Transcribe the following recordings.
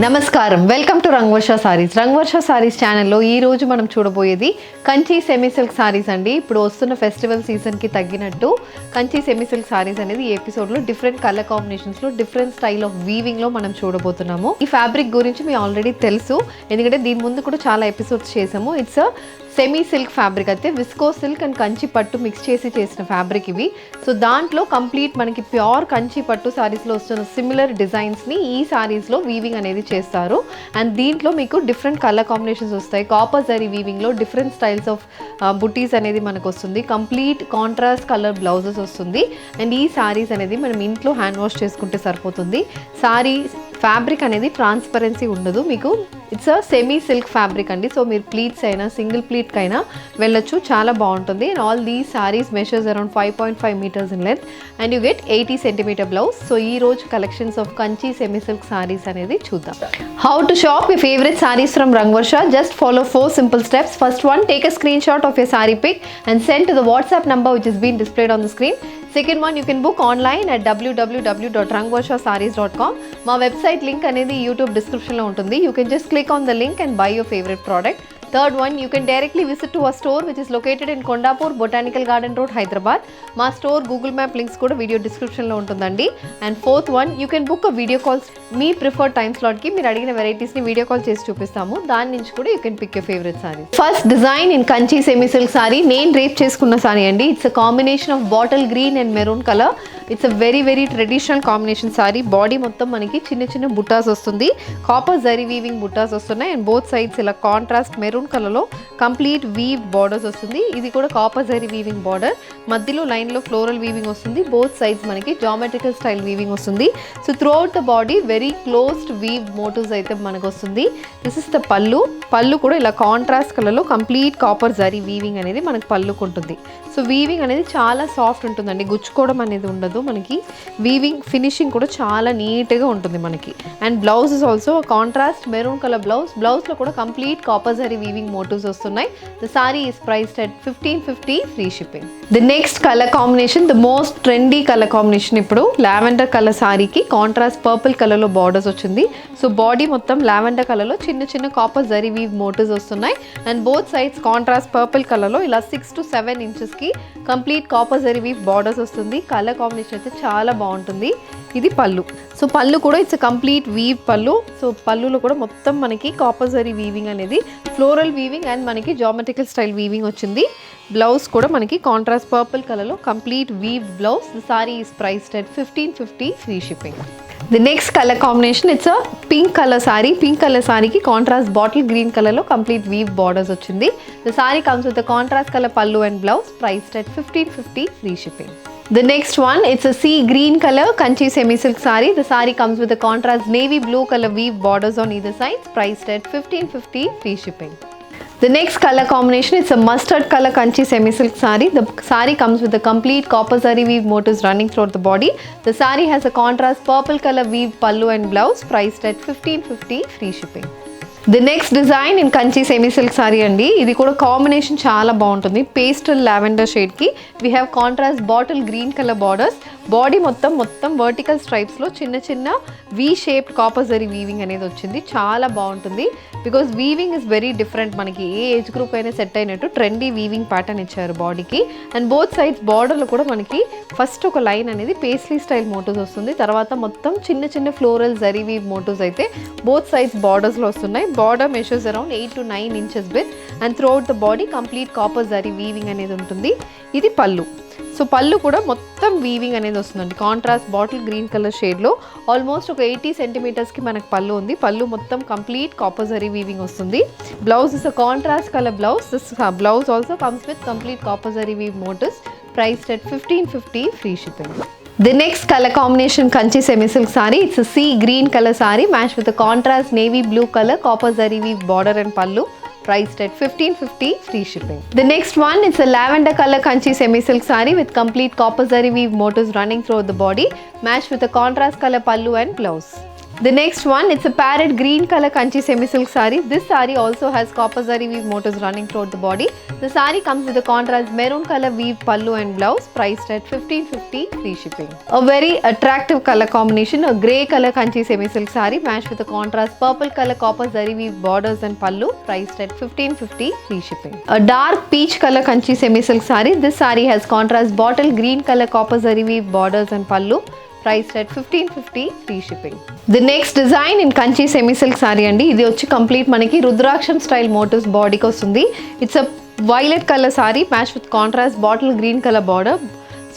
నమస్కారం, welcome to Rangavarsha saris. Rangavarsha saris ఛానల్లో ఈ రోజు మనం చూడబోయేది కంచి సెమీ సిల్క్ సారీస్ అండి. ఇప్పుడు వస్తున్న ఫెస్టివల్ సీజన్కి తగ్గినట్టు కంచి సెమీ సిల్క్ సారీస్ అనేది ఈ ఎపిసోడ్లో డిఫరెంట్ కలర్ కాంబినేషన్స్లో డిఫరెంట్ స్టైల్ ఆఫ్ వీవింగ్లో మనం చూడబోతున్నాము. ఈ ఫ్యాబ్రిక్ గురించి మీ ఆల్రెడీ తెలుసు, ఎందుకంటే దీని ముందు కూడా చాలా ఎపిసోడ్స్ చేసాము. ఇట్స్ సెమీ సిల్క్ ఫ్యాబ్రిక్ అయితే విస్కో సిల్క్ అండ్ కంచి పట్టు మిక్స్ చేసిన ఫ్యాబ్రిక్ ఇవి. సో దాంట్లో కంప్లీట్ మనకి ప్యూర్ కంచి పట్టు సారీస్లో వస్తున్న సిమిలర్ డిజైన్స్ని ఈ సారీస్లో వీవింగ్ అనేది చేస్తారు. అండ్ దీంట్లో మీకు డిఫరెంట్ కలర్ కాంబినేషన్స్ వస్తాయి. కాపర్ జరీ వీవింగ్లో డిఫరెంట్ స్టైల్స్ ఆఫ్ బుటీస్ అనేది మనకు వస్తుంది. కంప్లీట్ కాంట్రాస్ట్ కలర్ బ్లౌజెస్ వస్తుంది. అండ్ ఈ సారీస్ అనేది మనం ఇంట్లో హ్యాండ్ వాష్ చేసుకుంటే సరిపోతుంది. సారీ ఫ్యాబ్రిక్ అనేది ట్రాన్స్పరెన్సీ ఉండదు మీకు. It's a semi silk fabric అండి. సో మీరు ప్లీట్స్ అయినా సింగిల్ ప్లీట్కి అయినా వెళ్ళొచ్చు, చాలా బాగుంటుంది. అండ్ ఆల్ దీ saris measures around 5.5 meters in length and you get 80 centimeter blouse. So ఈ రోజు collections of Kanchi semi silk saris అనేది చూద్దాం. How to shop your favorite sarees from Rangvarsha? Just follow 4 simple steps. First one, take a screenshot of your saree pic and send to the WhatsApp number which is being displayed on the screen. Second one, you can book online at www.rangvarshasarees.com. మా website link అనేది YouTube డిస్క్రిప్షన్లో ఉంటుంది. You can just click on the link and buy your favorite product. Third one, you can directly visit to our store which is located in Kondapur, Botanical Garden Road, Hyderabad. మా store Google map links కూడా video డిస్క్రిప్షన్లో ఉంటుందండి. And fourth one, you can book a video calls. మీ preferred time స్లాట్కి మీరు అడిగిన వెరైటీస్ని video call చేసి చూపిస్తాము. దాని నుంచి కూడా you can pick your favourite sari. First design in Kanchi semi silk sari, నేను రేప్ చేసుకున్న సారీ అండి. It's a combination of bottle green and maroon colour. It's a very very traditional combination sari. Body మొత్తం మనకి చిన్న చిన్న బుట్టాస్ వస్తుంది. కాపర్ జరీ వీవింగ్ బుట్టాస్ వస్తున్నాయి. అండ్ బోత్ సైడ్స్ ఇలా కాంట్రాస్ట్ మెరూన్ కలర్లో కంప్లీట్ వీవ్ బార్డర్స్ వస్తుంది. ఇది కూడా కాపర్ జరీ వీవింగ్ బార్డర్, మధ్యలో లైన్లో ఫ్లోరల్ వీవింగ్ వస్తుంది. బోత్ సైడ్స్ మనకి జామెట్రికల్ స్టైల్ వీవింగ్ వస్తుంది. So throughout the body very closed weave motifs అయితే మనకు వస్తుంది. దిస్ ఇస్ ద పళ్ళు. పళ్ళు కూడా ఇలా కాంట్రాస్ట్ కలర్లో కంప్లీట్ కాపర్ జరీ వీవింగ్ అనేది మనకు పళ్ళుకు ఉంటుంది. సో వీవింగ్ అనేది చాలా సాఫ్ట్ ఉంటుందండి, గుచ్చుకోవడం అనేది ఉండదు మనకి. వీవింగ్ ఫినిషింగ్ కూడా చాలా నీట్గా ఉంటుంది మనకి. And blouse is also contrast maroon colour blouse. బ్లౌజ్లో కూడా complete copper zari weaving motifs వస్తున్నాయి. The sari is priced at 1550 free shipping. The next colour combination, the most trendy colour combination ఇప్పుడు లావెండర్ కలర్ సారీకి కాంట్రాస్ట్ పర్పుల్ కలర్లో borders వచ్చింది. So body మొత్తం lavender కలర్లో చిన్న చిన్న కాపర్ జరీ వీవ్ మోటివ్స్ వస్తున్నాయి. And both sides contrast purple కలర్లో ఇలా 6 to 7 inches complete copper zari weave borders వస్తుంది. కలర్ కాంబినేషన్ అయితే చాలా బాగుంటుంది. ఇది పళ్ళు. సో పళ్ళు కూడా it's complete weave pallu. So పళ్ళులో కూడా మొత్తం మనకి కాపర్ జరీ వీవింగ్ అనేది ఫ్లోరల్ వీవింగ్ అండ్ మనకి జామెట్రికల్ స్టైల్ వీవింగ్ వచ్చింది. బ్లౌజ్ కూడా మనకి కాంట్రాస్ట్ పర్పుల్ కలర్లో complete weave blouse. The sari is priced at 1550 free shipping. The next colour combination, it's a pink colour sari. Pink colour సారీకి కాంట్రాస్ట్ బాటిల్ గ్రీన్ కలర్లో complete weave borders వచ్చింది. The sari comes with the contrast colour pallu and blouse, priced at 1550 free shipping. The next one, it's a sea green color Kanchi semi silk saree. The saree comes with a contrast navy blue color weave borders on either side, priced at 1550 free shipping. The next color combination, it's a mustard color Kanchi semi silk saree. The saree comes with a complete copper zari weave motifs running throughout the body. The saree has a contrast purple color weave pallu and blouse, priced at 1550 free shipping. The next design in Kanchi semi silk sari అండి. ఇది కూడా combination చాలా బాగుంటుంది. Pastel lavender షేడ్కి we have contrast bottle green colour borders. Body మొత్తం vertical స్ట్రైప్స్లో చిన్న చిన్న V shaped copper zari weaving అనేది వచ్చింది. చాలా బాగుంటుంది because weaving is very different. మనకి ఏ ఏజ్ గ్రూప్ అయినా సెట్ అయినట్టు ట్రెండీ వీవింగ్ ప్యాటర్న్ ఇచ్చారు బాడీకి. అండ్ బోత్ సైడ్స్ బార్డర్లో కూడా మనకి ఫస్ట్ ఒక లైన్ అనేది పేస్లీ స్టైల్ మోటివ్స్ వస్తుంది. తర్వాత మొత్తం చిన్న చిన్న ఫ్లోరల్ జరీ వీవ్ మోటివ్స్ అయితే బోత్ సైడ్స్ బార్డర్స్లో వస్తున్నాయి. Border measures around 8 to 9 inches width and throughout the body complete copper zari weaving అనేది ఉంటుంది. ఇది పళ్ళు. సో పళ్ళు కూడా మొత్తం వీవింగ్ అనేది వస్తుందండి. కాంట్రాస్ట్ బాటిల్ గ్రీన్ కలర్ షేడ్లో ఆల్మోస్ట్ ఒక 80 centimetersకి మనకు పళ్ళు ఉంది. పళ్ళు మొత్తం కంప్లీట్ కాపర్ జరీ వీవింగ్ వస్తుంది. Blouse is a contrast colour blouse. This blouse also comes with complete copper zari weave motifs, priced at 1550 free shipping. The next color combination Kanchi semi silk saree, it's a sea green color saree matched with a contrast navy blue color copper zari weave border and pallu, priced at 1550 free shipping. The next one, it's a lavender color Kanchi semi silk saree with complete copper zari weave motifs running throughout the body, matched with a contrast color pallu and blouse. The next one, it's a parrot green color kanchi semi silk saree. This saree also has copper zari weave motifs running throughout the body. The saree comes with a contrast maroon color weave pallu and blouse, priced at 1550 free shipping. A very attractive color combination, a grey color kanchi semi silk saree matched with a contrast purple color copper zari weave borders and pallu, priced at 1550 free shipping. A dark peach color kanchi semi silk saree. This saree has contrast bottle green color copper zari weave borders and pallu, priced at 1550 free shipping. The next design in kanchi semi silk saree andi. ఇది వచ్చి complete మనకి రుద్రాక్షం style motifs బాడీకి వస్తుంది. It's a violet colour sari match with contrast bottle green colour border.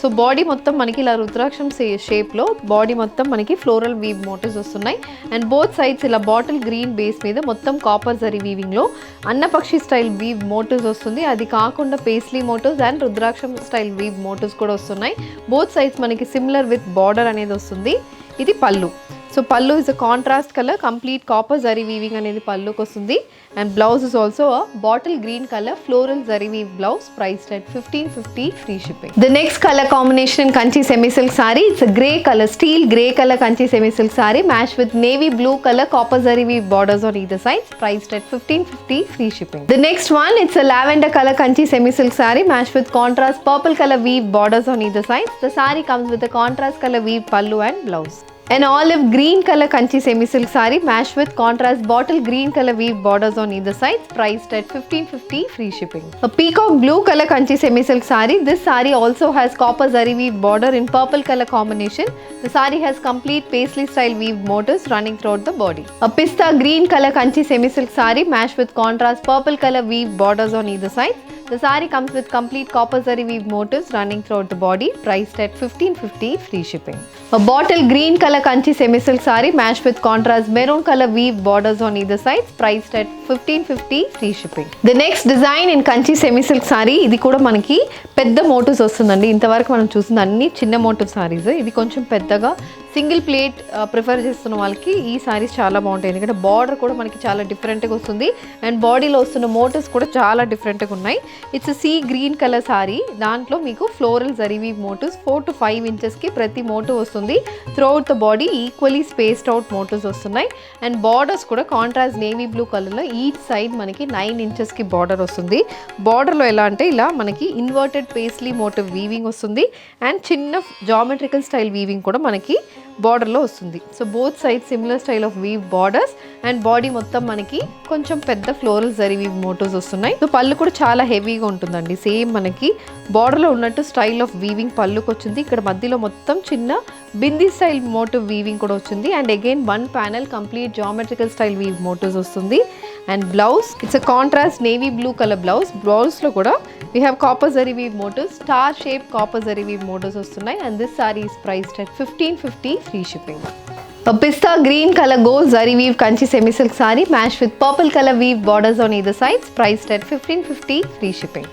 So body మొత్తం మనకి ఇలా రుద్రాక్షం షేప్లో బాడీ మొత్తం మనకి ఫ్లోరల్ వీవ్ మోటివ్స్ వస్తున్నాయి. అండ్ బోత్ సైడ్స్ ఇలా బాటిల్ గ్రీన్ బేస్ మీద మొత్తం కాపర్ జరీ వీవింగ్లో అన్నపక్షి స్టైల్ వీవ్ మోటివ్స్ వస్తుంది. అది కాకుండా పేస్లీ మోటివ్స్ అండ్ రుద్రాక్షం స్టైల్ వీవ్ మోటివ్స్ కూడా వస్తున్నాయి. బోత్ సైడ్స్ మనకి సిమిలర్ విత్ బార్డర్ అనేది వస్తుంది. ఇది పళ్ళు. సో పళ్ళు is a contrast colour complete copper zari weaving అనేది పళ్ళుకి వస్తుంది. And blouse is also a bottle green colour floral zari weave blouse, priced at 1550 free shipping. The next color combination in kanchi semi silk saree, it's a grey color, steel grey color kanchi semi silk saree matched with navy blue color copper zari weave borders on either side, priced at 1550 free shipping. The next one, it's a lavender color kanchi semi silk saree matched with contrast purple color weave borders on either side. The saree comes with a contrast color weave pallu and blouse. An olive green color kanchi semi silk saree matched with contrast bottle green color weave borders on either side, priced at 1550 free shipping. A peacock blue color kanchi semi silk saree. This saree also has copper zari weave border in purple color combination. The saree has complete paisley style weave motifs running throughout the body. A pista green color kanchi semi silk saree matched with contrast purple color weave borders on either side. The saree comes with complete copper zari weave motifs running throughout the body, priced at 1550 free shipping. A bottle green color kanchi semi silk saree matched with contrast maroon color weave borders on either side, priced at 1550 free shipping. The next design in kanchi semi silk saree, ఇది కూడా మనకి పెద్ద motifs వస్తుందండి. ఇంతవరకు మనం చూసింది అన్ని చిన్న మోటివ్ సారీస్. ఇది కొంచెం పెద్దగా సింగిల్ ప్లేట్ ప్రిఫర్ చేస్తున్న వాళ్ళకి ఈ సారీస్ చాలా బాగుంటాయి. ఎందుకంటే బార్డర్ కూడా మనకి చాలా డిఫరెంట్గా వస్తుంది. అండ్ బాడీలో వస్తున్న మోటివ్స్ కూడా చాలా డిఫరెంట్గా ఉన్నాయి. It's sea green colour sari. దాంట్లో మీకు floral zari weave motifs 4 to 5 ఇంచెస్కి ప్రతి మోటివ్ వస్తుంది. Throughout the body equally spaced out motifs వస్తున్నాయి. అండ్ బార్డర్స్ కూడా కాంట్రాస్ట్ నేవీ బ్లూ కలర్లో ఈచ్ సైడ్ మనకి 9 ఇంచెస్కి బార్డర్ వస్తుంది. బార్డర్లో ఎలా అంటే ఇలా మనకి ఇన్వర్టెడ్ పేస్లీ మోటివ్ వీవింగ్ వస్తుంది. అండ్ చిన్న జామెట్రికల్ స్టైల్ వీవింగ్ కూడా మనకి బార్డర్లో వస్తుంది. So both side similar style of weave borders and body మొత్తం మనకి కొంచెం పెద్ద ఫ్లోరల్ జరీ వీవ్ మోటివ్స్ వస్తున్నాయి. సో పళ్ళు కూడా చాలా హెవీగా ఉంటుందండి. సేమ్ మనకి బార్డర్లో ఉన్నట్టు స్టైల్ ఆఫ్ వీవింగ్ పళ్ళుకి వచ్చింది. ఇక్కడ మధ్యలో మొత్తం చిన్న బిందీ స్టైల్ మోటివ్ వీవింగ్ కూడా వచ్చింది. And again one panel complete geometrical style weave motifs వస్తుంది. And blouse it's a contrast navy blue colour blouse. బ్లౌజ్లో కూడా we have copper zari weave motifs, star shape copper zari weave motifs వస్తున్నాయి. And this sari is priced at 1550 free shipping. A pista green color gold zari weave kanchi semi silk saree matched with purple color weave borders on either sides, priced at 1550 free shipping.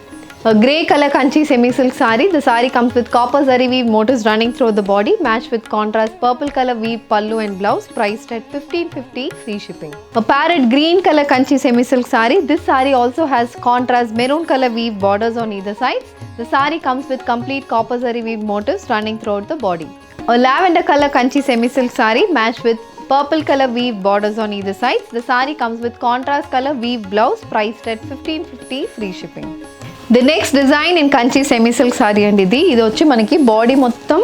A grey color kanchi semi silk saree. The saree comes with copper zari weave motifs running through the body, matched with contrast purple color weave pallu and blouse, priced at 1550 free shipping. A parrot green color kanchi semi silk saree. This saree also has contrast maroon color weave borders on either sides. The saree comes with complete copper zari weave motifs running throughout the body. A lavender color kanchi semi silk saree matched with purple color weave borders on either sides. The saree comes with contrast color weave blouse, priced at 1550 free shipping. The next design in kanchi semi silk saree అండి. ఇది వచ్చి మనకి body మొత్తం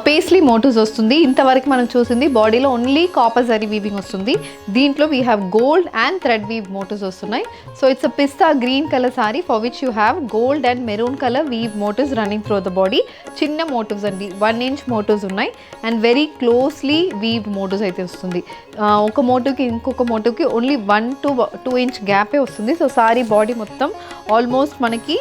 paisley motifs వస్తుంది. ఇంతవరకు మనం చూసింది బాడీలో ఓన్లీ కాపర్ జరీ వీవింగ్ వస్తుంది. దీంట్లో we have gold and thread weave motifs వస్తున్నాయి. So it's a pista green colour sari for which you have gold and maroon colour weave motifs running through the body. చిన్న motifs అండి, 1 inch మోటివ్స్ ఉన్నాయి. And very closely weave motifs అయితే వస్తుంది. ఒక మోటివ్కి ఇంకొక మోటివ్కి ఓన్లీ 1 to 2 inch గ్యాపే వస్తుంది. సో సారీ బాడీ మొత్తం ఆల్మోస్ట్ మనకి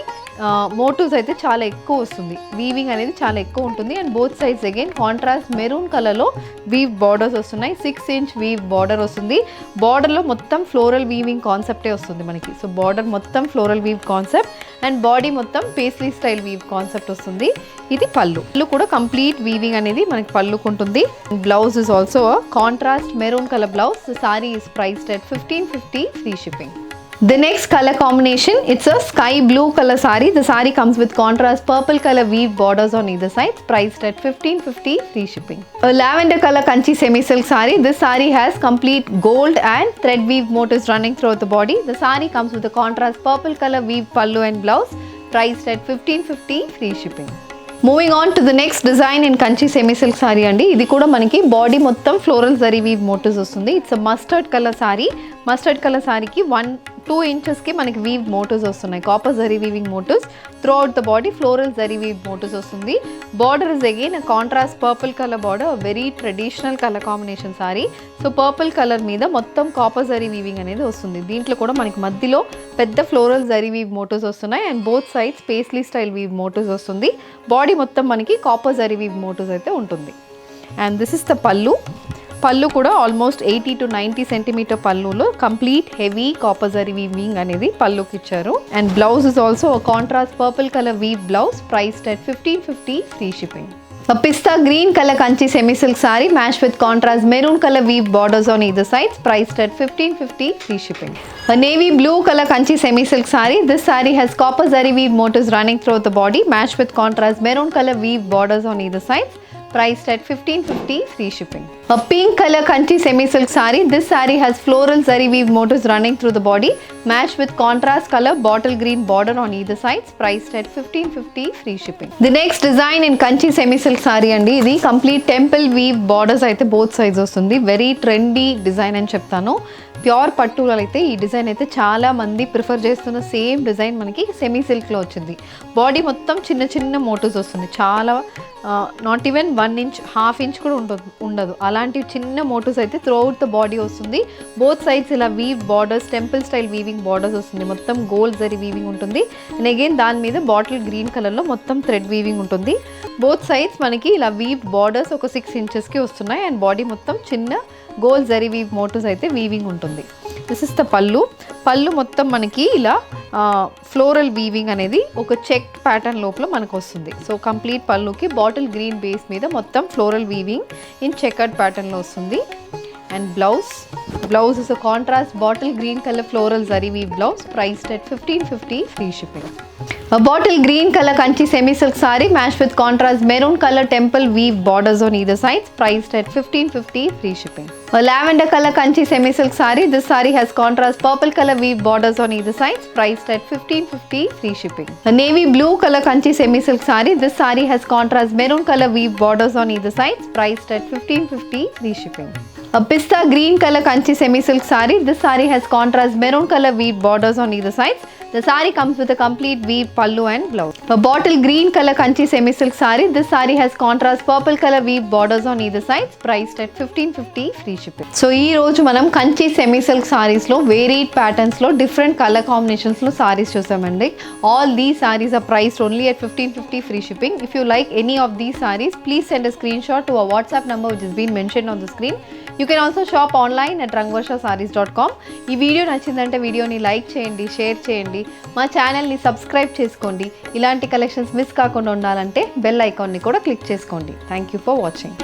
మోటివ్స్ అయితే చాలా ఎక్కువ వస్తుంది. వీవింగ్ అనేది చాలా ఎక్కువ ఉంటుంది. And both sides again contrast maroon కలర్లో వీవ్ బార్డర్స్ వస్తున్నాయి. 6 inch వీవ్ బార్డర్ వస్తుంది. బార్డర్లో మొత్తం ఫ్లోరల్ వీవింగ్ కాన్సెప్టే వస్తుంది మనకి. సో బార్డర్ మొత్తం floral weave concept and body మొత్తం పేస్లీ స్టైల్ వీవ్ కాన్సెప్ట్ వస్తుంది. ఇది పళ్ళు. పళ్ళు కూడా కంప్లీట్ వీవింగ్ అనేది మనకి పళ్ళుకు ఉంటుంది. Blouse is also contrast maroon colour blouse. Sorry is priced at 1550 free shipping. The next color combination, it's a sky blue color saree. The saree comes with contrast purple color weave borders on either side, priced at 1550 free shipping. A lavender color kanchi semi silk saree. This saree has complete gold and thread weave motifs running throughout the body. The saree comes with a contrast purple color weave pallu and blouse, priced at 1550 free shipping. Moving on to the next design in Kanchi semi silk sari అండి. ఇది కూడా మనకి body మొత్తం floral zari weave motifs వస్తుంది. It's mustard colour sari. Mustard colour సారీకి 1-2 ఇంచెస్కి మనకి weave motifs వస్తున్నాయి. Copper zari weaving motifs throughout the body floral zari weave motifs వస్తుంది. Border is again contrast purple colour border, very traditional colour combination sari. So purple colour మీద మొత్తం copper zari weaving అనేది వస్తుంది. దీంట్లో కూడా మనకి మధ్యలో పెద్ద ఫ్లోరల్ జరీ వీవ్ మోటివ్స్ వస్తున్నాయి and both sides paisley style weave motifs వస్తుంది. బాడీ మొత్తం మనకి కాపర్ జరీ వీవ్ మోటివ్స్ అయితే ఉంటుంది. And this is the pallu. Pallu కూడా ఆల్మోస్ట్ 80 to 90 సెంటీమీటర్ పల్లులో complete heavy copper zari weaving అనేది పల్లుకి ఇచ్చారు. And blouse is also contrast purple colour weave blouse, priced at 1550 free shipping. A pista green color kanchi semi silk saree matched with contrast maroon color weave borders on either sides, priced at 1550 free shipping. A navy blue color kanchi semi silk saree. This saree has copper zari weave motifs running throughout the body, matched with contrast maroon color weave borders on either sides, priced at 1550 free shipping. A pink color kanchi semi silk saree. This saree has floral zari weave motifs running through the body, matched with contrast color bottle green border on either sides, priced at 1550 free shipping. The next design in kanchi semi silk saree andi. Idi complete temple weave borders aithe both sides vastundi. Very trendy design అని చెప్తాను. Pure పట్టులో అయితే ఈ design అయితే చాలా మంది prefer చేస్తున్న same design మనకి సెమీ సిల్క్లో వచ్చింది. బాడీ మొత్తం చిన్న చిన్న మోటివ్స్ వస్తుంది. చాలా నాట్ ఈవెన్ 1 inch, 1/2 inch కూడా ఉండదు. అలాంటి చిన్న మోటివ్స్ అయితే త్రూ అవుట్ ద బాడీ వస్తుంది. బోత్ సైడ్స్ ఇలా weave borders, temple style weaving borders వస్తుంది. మొత్తం గోల్డ్ జరీ వీవింగ్ ఉంటుంది. అండ్ అగైన్ దాని మీద బాటిల్ గ్రీన్ కలర్లో మొత్తం థ్రెడ్ వీవింగ్ ఉంటుంది. బోత్ సైడ్స్ మనకి ఇలా వీవ్ బార్డర్స్ ఒక 6 inchesకి వస్తున్నాయి. అండ్ బాడీ మొత్తం చిన్న గోల్డ్ జరీ వీవ్ మోటివ్స్ అయితే వీవింగ్ ఉంటుంది. This is the pallu. పల్లు మొత్తం మనకి ఇలా ఫ్లోరల్ వీవింగ్ అనేది ఒక చెక్ ప్యాటర్న్ లోపల మనకు వస్తుంది. సో కంప్లీట్ పల్లుకి బాటిల్ గ్రీన్ బేస్ మీద మొత్తం ఫ్లోరల్ వీవింగ్ ఇన్ చెకర్డ్ ప్యాటర్న్లో వస్తుంది. And blouse is a contrast bottle green colour floral zari weave blouse, priced at 1550 free shipping. A bottle green color kanchi semi silk saree matched with contrast maroon color temple weave borders on either sides, priced at 1550 free shipping. A lavender color kanchi semi silk saree. This saree has contrast purple color weave borders on either sides, priced at 1550 free shipping. A navy blue color kanchi semi silk saree. This saree has contrast maroon color weave borders on either sides, priced at 1550 free shipping. A pista green color kanchi semi silk saree. This saree has contrast maroon color weave borders on either sides. The saree comes with a complete weave pallu and blouse. A bottle green color kanchi semi silk saree. This saree has contrast purple color weave borders on either sides, priced at 1550 free shipping. So ee roju manam kanchi semi silk sarees lo varied patterns lo different color combinations lo sarees chusamandi. All these sarees are priced only at 1550 free shipping. If you like any of these sarees, please send a screenshot to our WhatsApp number which has been mentioned on the screen. You can also shop online at rangvarshasarees.com. ఈ video నచ్చిందంటే వీడియోని like చేయండి, share చేయండి, మా ఛానల్ని subscribe చేసుకోండి. ఇలాంటి collections miss కాకుండా ఉండాలంటే బెల్ ఐకాన్ని కూడా క్లిక్ చేసుకోండి. Thank you for watching.